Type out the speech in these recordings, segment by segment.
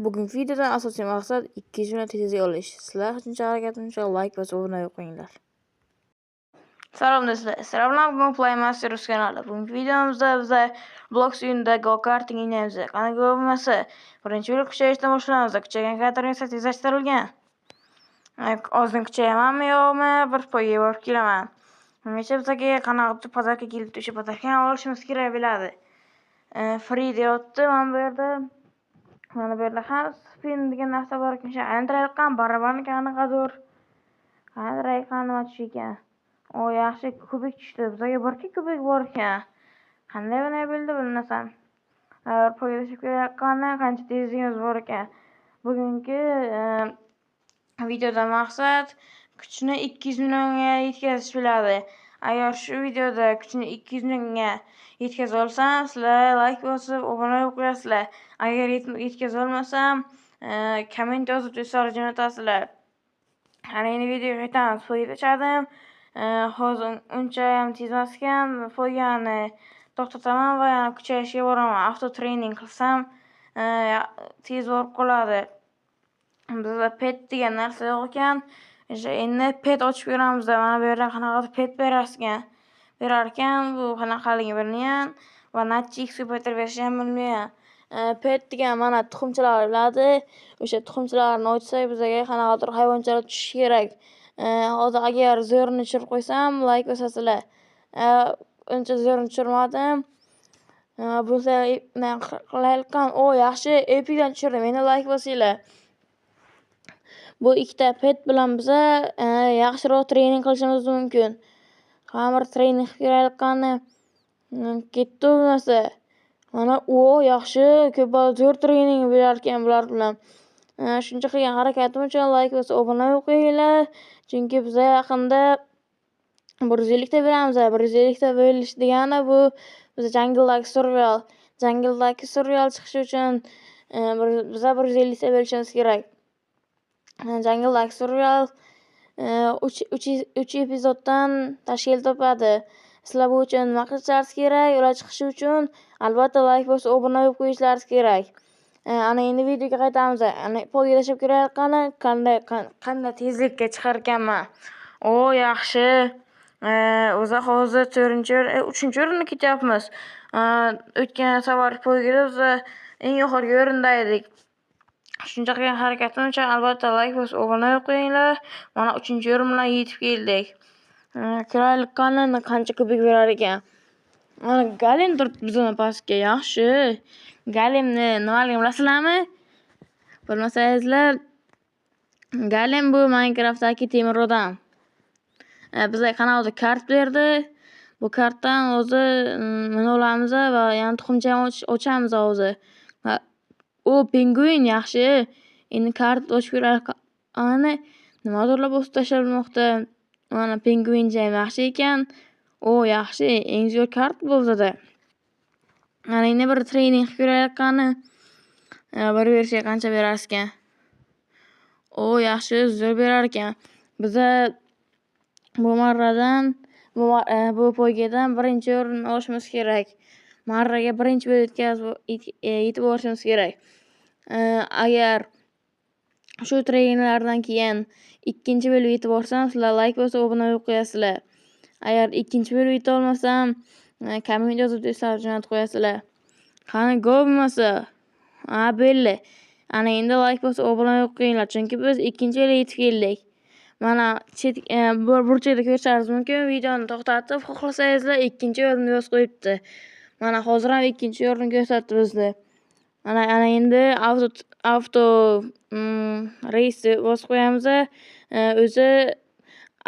Bugungi videodan asosiy maqsad 200 million tezlik olish. Sizlar shuncha harakatimcha like bosib obuna qo'yinglar. Salom do'stlar. Sizlar bilan bugun Playmaster Rus kanali. Bugungi videomizda biz Blox o'yinida go-karting o'ynaymiz. Qani bo'lmasa, birinchi yo'l kuchayishdan boshlaymiz. Kuchaygan karting esa tezlashtirilgan. Ozgina kuchayamanmi yo'qmi? Bir poyga borib kelaman. Menimcha bizga qanaqadir pazarga kelib o'sha pazarga olishimiz kerak bo'ladi. Free deyapti mana bu yerda. Mana bu yerda ham spin degan narsa bor ekan. Aylantirayotgan barabarni qanaqadir. Qanday nima tush ekan. O yaxshi kubik tushdi. Bizga bir kubik bor ekan. Qanday buni bildi bilmasam. Poylashib kelayotgandan qancha tezligimiz bor ekan. Bugungi videoda maqsad kuchni 200 millionga yetkazish bo'ladi. Agar shu videoda kuchni 200 millionga yetkaza olsam, sizlar like bosib, obuna bo'lib qo'yasizlar. Agar yetkaza olmasam, komment yozib do'stlar jo'natasizlar. Ana endi videoga qaytamiz. Foyda chadim. Hozir uncha ham tez emas ekan. Foygani to'xtataman va yana kuchayishga boraman. Avto treyning qilsam, tez borib qoladi. Bizda pet degan narsa yo'q ekan. Endi pet ochib ko'ramiz. Mana bu yerda qanaqadir pet berar ekan. Bu qanaqaligi bilmayman va natchi x ko'paytirib berish ham bilmayman. Pet degan mana tuxumchalar bo'ladi. O'sha tuxumchalarni ochsak bizga qanaqadir hayvonchalar tushishi kerak. Hozir agar zo'rni tushirib qo'ysam, like bosasizlar. Uncha zo'rni tushirmadim. Bizlar qilayotgan yaxshi epikdan tushirdim. Meni like bosinglar. Bu ikkita pet bilan biz yaxshiroq treyning qilishimiz mumkin. Hamma treyning qilayotganni ketdi bo'lmasa. Mana yaxshi ko'p zo'r treyning bo'lar ekan bular bilan. Shuncha qilgan harakatim uchun like bosib obuna qo'yinglar. Chunki biz yaqinda 150 ta beramiz. 150 ta bo'lish degani bu biz jungledagi survival. Jungledagi survival chiqish uchun biz 150 ta bo'lishimiz kerak. Jungledagi survival 3 epizoddan tashkil topadi. Sizlar bu uchun nima qilishingiz kerak? Ular chiqishi uchun albatta like bosib obuna qo'yishingiz kerak. Ana endi videoga qaytamiz. Ana poylashib kelayotgani qanday tezlikka chiqar ekanman. Yaxshi. O'zi hozir 3-chi o'ringa ketyapmiz. O'tgan safar poygada biz eng oxirgi o'rinda edik. Shuncha qilgan harakatim uchun albatta like bosib obuna qo'yinglar. Mana 3-chi o'rin bilan yetib keldik. Kirayotganini qancha kubik berar ekan. Mana Galim turibdi bizning pastga. Yaxshi. Galimni nimaligini bilasizlarmi? Bilmasangizlar, Galim bu Minecraftdagi temir odam. Bizga qanaqadir kart berdi. Bu kartdan o'zi mana olamiz va yana tuxumcha ochamiz hozir. Penguin yaxshi. Endi kart ochib ko'raylik. Ana nimadirlar bosib tashlabmoqda. Mana penguincha yaxshi ekan. Yaxshi. Eng zo'r kart bo'ldi. Mana endi bir treyning ko'rayotgani. Bir versiya qancha berar ekan. Yaxshi, zo'r berar ekan. Biz bu marradan bu poygadan birinchi o'rin olishimiz kerak. Marraga birinchi bo'lib yetib borishimiz kerak. Agar shu treyninglardan keyin ikkinchi bo'lib yetib borsam, sizlar like bosib obuna qo'yasizlar. Agar ikkinchi bo'lib yeta olmasam, komment yozib do'stlar jo'natib qo'yasizlar. Qani go bo'lmasa. Belli. Ana endi like bosib obuna qo'yinglar, chunki biz ikkinchi bo'lib yetib keldik. Mana burchakda ko'rishingiz mumkin. Videoni to'xtatib, xohlasangizlar ikkinchi o'rinni yozib qo'yibdi. Mana hozir ham ikkinchi o'rinni ko'rsatdi bizni. Ana endi auto reysni bosib qo'yamiz. O'zi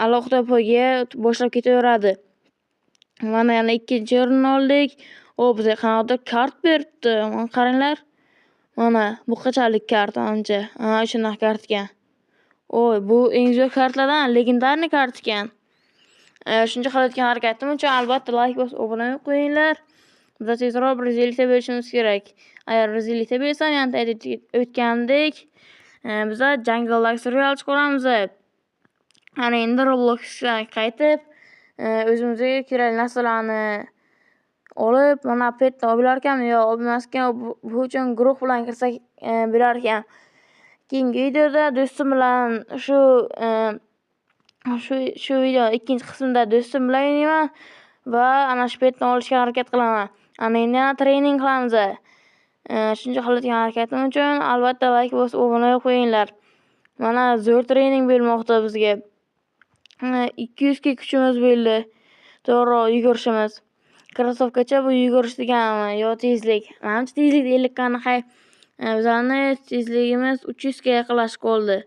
alohida poyga boshlab ketaveradi. Mana yana ikkinchi o'rinni oldik. Bizga qanaqadir kart beribdi. Mana qaranglar. Mana bu qanchalik kart ancha. Shunaqa kart ekan. Bu eng zo'r kartlardan legendarniy kart ekan. Shuncha qilayotgan harakatim uchun albatta like bosib obuna qo'yinglar. Biz tezroq 150 ta bo'lishimiz kerak. Agar 150 ta bo'lsam, yana o'tgandek biz jungledagi survival chiqaramiz. Ana endi Robloxga qaytib o'zimizga kerakli narsalarni olib, mana petni olib bilarkanmi yo olmaskan, bu uchun guruh bilan kirsak bilarkan. Keyingi videoda do'stim bilan shu video ikkinchi qismida do'stim bilan o'ynayman va ana shu petni olishga harakat qilaman. Ana endi trening qilamiz. Shuncha qilayotgan harakatim uchun albatta like bosib obuna bo'lib qo'yinglar. Mana zo'r trening bo'lmoqda bizga. 200 ga kuchimiz bo'ldi. To'g'ri yugurishimiz. Krossovkacha bu yugurish deganmi yo tezlik. Menimcha tezlik 50 qanaqa. Bizning tezligimiz 300 ga yaqinlashib qoldi.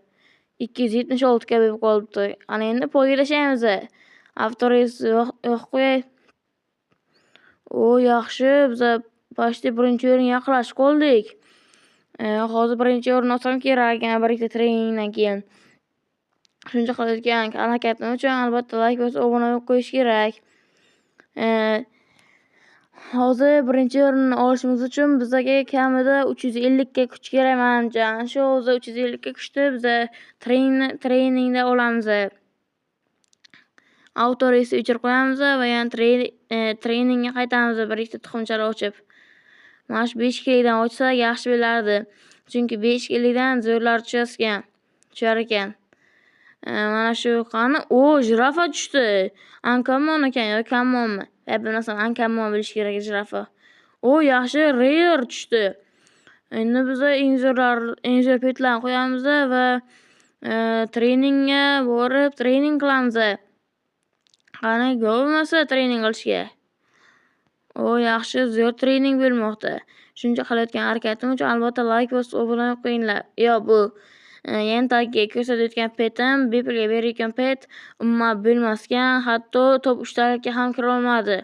276 ga bo'lib qolibdi. Ana endi poylashamiz. Avtoreys yo'q qo'yay. Yaxshi, biz почти birinchi o'ringa yaqinlashib qoldik. Hozir birinchi o'rin olsam kerak, bir ikkita treningdan keyin. Shuncha qilayotgan harakatim uchun albatta like bosib obuna bo'lib qo'yish kerak. Hozir birinchi o'rinni olishimiz uchun bizga kamida 350 ga kuch kerak menimcha. Shu hozir 350 ga kuchni biz treningda olamiz. Avtoreysni o'chirib qo'yamiz va yana treningga qaytamiz bir ikkita tuxumchalar ochib. Mana shu 5 kgdan ochsak yaxshi bo'lardi. Chunki 5 kgdan zo'rlar tushar ekan. Mana shu qani? Jirafa tushdi. Ankamon ekan yo kammonmi? Bilmasam, ankamon bo'lish kerak jirafa. Yaxshi, rare tushdi. Endi biz eng zo'r petlarni qo'yamiz va treningga borib trening qilamiz. Qani, bo'lmasa trening qilishga. Yaxshi, zo'r trening bo'lmoqda. Shuncha qilayotgan harakatim uchun albatta like bosib obuna bo'lib qo'yinglar. Bu yantaga ko'rsatayotgan petim, bepulga berayotgan pet, umuman bo'lmaskan, hatto top 3talikka ham kira olmadi.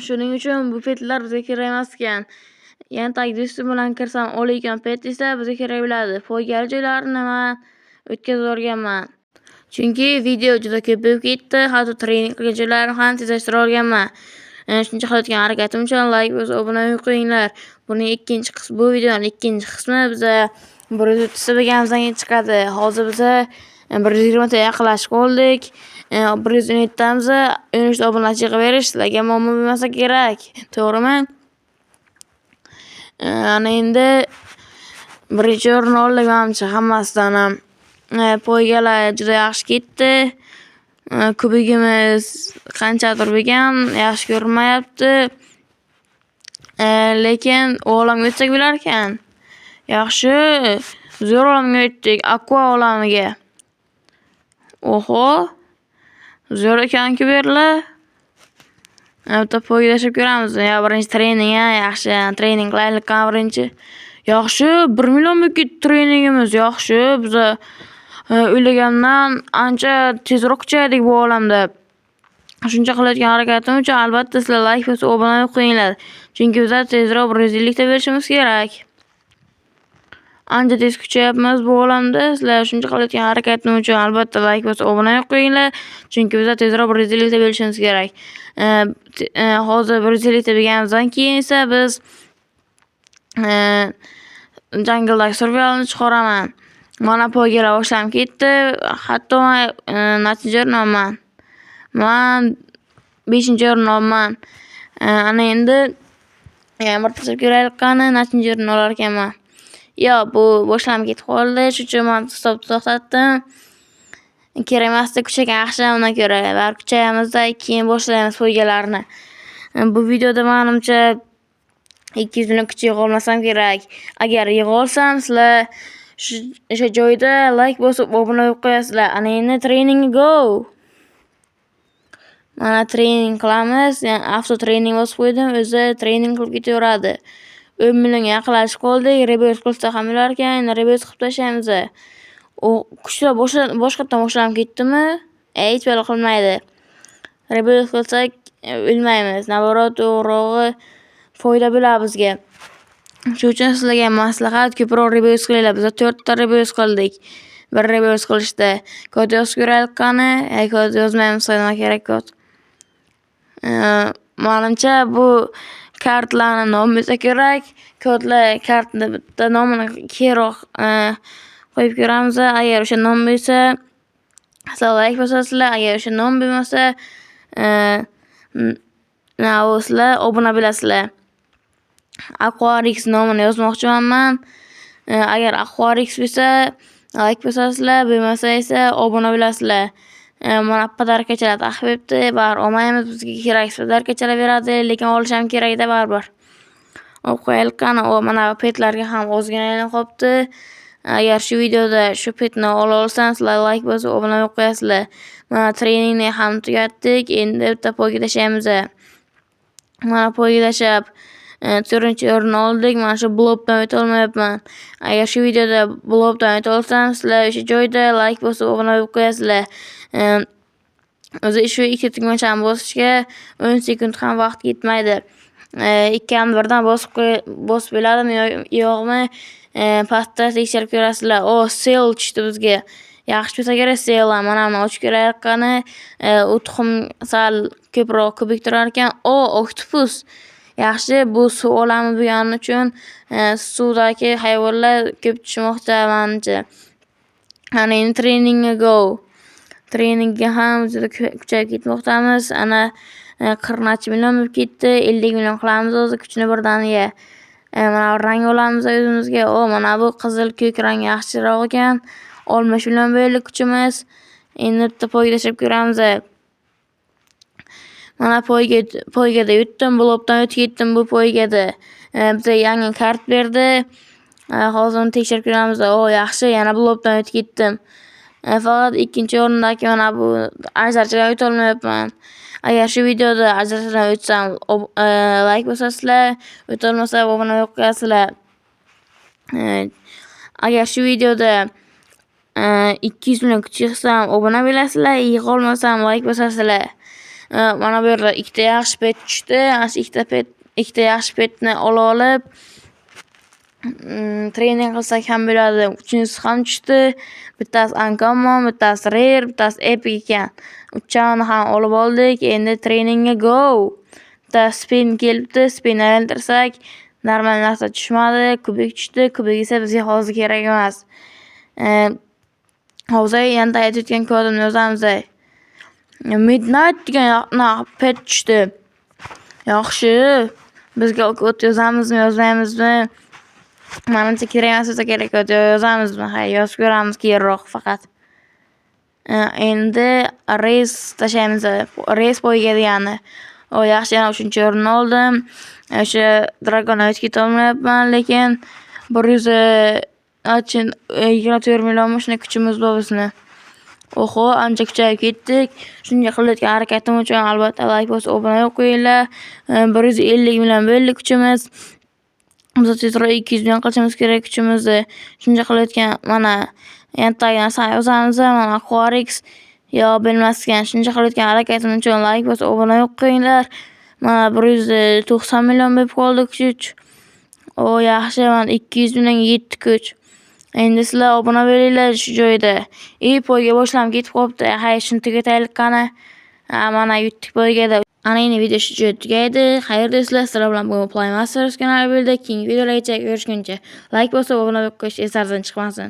Shuning uchun bu petlar bizga kerak emas ekan. Yantag do'stim bilan kirsam olayotgan pet esa bizga kerak bo'ladi. Foydali joylarini men o'tkazib olganman. Chunki video juda ko'p bo'lib ketdi, hatto trening qilgan joylarimni ham tezlashtira olganman. Shuncha qilayotgan harakatim uchun like bosib obuna bo'lib qo'yinglar. Buning bu videoning ikkinchi qismi biza 130 bo'lganimizdan keyin chiqadi. Hozir biza 120 ga yaqinlashib qoldik. 117 damiz. 13 ta obunachi qilib sizlarga muammo bo'lmasa kerak. To'g'rimi? Ana endi birinchi o'rin oldik menimcha hammasidan ham. Poygalar juda yaxshi ketdi. Kubigimiz qanchadir bo'lgan, yaxshi ko'rinmayapti. Lekin olamga o'tsak bo'larkan. Yaxshi, zo'r olamga o'tdik, aqua olamiga. Zo'r ekan-ku bu yerlar. Bitta poylashib ko'ramiz. Birinchi trening yaxshi, trening qilaylik birinchi. Yaxshi, 1 million bo'lib ketdi treningimiz. Yaxshi, biz o'ylagandan ancha tezroq kuchaydik bu olamda. Shuncha qilayotgan harakatim uchun albatta sizlar like bosib obuna bo'lib qo'yinglar. Chunki biz tezroq 150 ta berishimiz kerak. Ancha tez kuchayapmiz bu olamda. Sizlar shuncha qilayotgan harakatim uchun albatta like bosib obuna bo'lib qo'yinglar. Chunki biz tezroq 150 ta berishimiz kerak. Hozir 150 ta berganimizdan keyin esa biz jangldagi survivalni chiqaraman. Mana poygalar boshlanib ketdi. Hatto nechinchi o'rin olman. Men 5-o'rin olman. Ana endi bir tashlab ko'raylik qani nechinchi o'rin olar ekanman. Bu boshlanib ketib qoldi. Shuning uchun men to'xtatdim. Kerak emasdi kuchaga yaxshi undan ko'ra. Baribir kuchayamizda keyin boshlaymiz poygalarni. Bu videoda menimcha 200 million kuch yig'a olmasam kerak. Agar yig'a olsam, sizlar o'sha joyda like bosib obuna bo'lib qo'yasizlar. Ana endi training go. Mana trening qilamiz. Avto trening bosib qo'ydim, o'zi trening qilib ketaveradi. 10 millionga yaqinlashib qoldik. Reverse qilsa ham bo'lar ekan, reverse qilib tashlaymiz. Kuchlar boshqatdan boshlanib ketdimi? Hech balo qilmaydi. Reverse qilsak o'lmaymiz. Navorot to'g'rog'i foyda bo'ladi bizga. Shuning uchun sizlarga maslahat, ko'proq reverse qilinglar. Biz 4 ta reverse qildik. Bir reverse qilishda kod yozib ko'raylik qani. Kod yozmaymiz, nima kerak kod. Menimcha bu kartlarni nomi bo'lsa kerak. Kodlar kartni bitta nomini keyinroq qo'yib ko'ramiz. Agar o'sha nom bo'lsa, sizlar like bosasizlar. Agar o'sha nom bo'lmasa, Sizlar obuna bilasizlar. Aquarix nomini yozmoqchiman. Agar Aquarix bo'lsa, like bosasizlar, bo'lmasa esa obuna bilasizlar. Mana podarkachalar taxib etdi, bar olmaymiz, bizga kerak podarkachalar beradi, lekin olish ham kerak-da baribir. Qo'yaylik qani, mana petlarga ham ozgina qolibdi. Agar shu videoda shu petni ola olsangiz, like bosib, obuna bo'lib qo'yasizlar. Mana treningni ham tugatdik. Endi bitta poyga tashlaymiz. Mana poyga tashlab 4-chi o'rinni oldik. Mana shu blokdan o'ta olmayapman. Agar shu videoda blokdan o'ta olsam, sizlar o'sha joyda like bosib, obuna bo'lib qo'yasizlar. O'zi shu ikkita tugmachani bosishga 10 sekund ham vaqt ketmaydi. Ikkidan birdan bosib bo'ladimi yo'qmi? Pastda tekshirib ko'rasizlar. Sel tushdi bizga. Yaxshi bo'lsa kerak sel. Mana ochib ko'raylik qani. U tuxum sal ko'proq kubik turar ekan. Oktopus. Yaxshi, bu suv olami bo'lgani uchun suvdagi hayvonlar ko'p tushmoqda menimcha. Ana endi treningga go. Treningga ham juda kuchayib ketmoqdamiz. Ana 40 million bo'lib ketdi. 50 million qilamiz hozir kuchni birdaniga. Mana rang olamiz o'zimizga. Mana bu qizil ko'k rang yaxshiroq ekan. 60 million bo'ldi kuchimiz. Endi bitta poyga tashlab ko'ramiz. Mana poygada yutdim, blokdan o'tib ketdim bu poygada. Bizga yangi kart berdi. Hozir uni tekshirib ko'ramiz. Yaxshi, yana blokdan o'tib ketdim. Faqat 2-chi o'rindagi mana bu ajdarchadan o'ta olmayapman. Agar shu videoda ajdarchadan o'tsam, like bosasizlar, o'ta olmasa obuna bo'lib qo'yasizlar. Agar shu videoda 200 million kuch yig'sam, obuna bo'lasizlar, yig'a olmasam like bosasizlar. Mana bu yerda ikkita yaxshi pet tushdi. Ikkita yaxshi petni olib trening qilsak ham bo'ladi. Uchinchisi ham tushdi. Bittasi uncommon, bittasi rare, bittasi epic ekan. Uchani ham olib oldik. Endi treningga go. Bitta spin kelibdi. Spin aylantirsak, normal narsa tushmadi. Kubik tushdi. Kubik esa bizga hozir kerak emas. Hozir yana aytayotgan kodimni yozamiz. Midnight degan pet tushdi. Yaxshi. Bizga kod yozamizmi, yozmaymizmi? Menimcha kerak emas bo'lsa kerak kod yozamizmi? Yozib ko'ramiz keyinroq faqat. Endi race tashlaymiz. Race poyga degani. Yaxshi, yana 3-chi o'rinni oldim. O'sha dragonga o'tib keta olmayapman, lekin 24 million shunday kuchimiz bor bizni. Ancha kuchayib ketdik. Shunga qilayotgan harakatim uchun albatta like bosib, obuna bo'lib qo'yinglar. 150 million bo'ldi kuchimiz. Biz tezroq 200 million qilishimiz kerak kuchimizni. Shunga qilayotgan mana yantagi narsani yozamiz. Mana Aquarix yo bilmasgan. Shunga qilayotgan harakatim uchun like bosib, obuna bo'lib qo'yinglar. Mana 190 million bo'lib qoldi kuch. Yaxshi, mana 200 million yetdi kuch. Endi sizlar obuna bo'linglar shu joyda. Poyga boshlanib ketib qolibdi. Shuni tugataylik qani. Mana yutdik poygada. Ana endi video shu joyda tugaydi. Xayr do'stlar, sizlar bilan bu Play Masters kanali bo'ldi. Keyingi videolargacha ko'rishguncha like bosib, obuna bo'lib qo'yish esingizdan chiqmasin.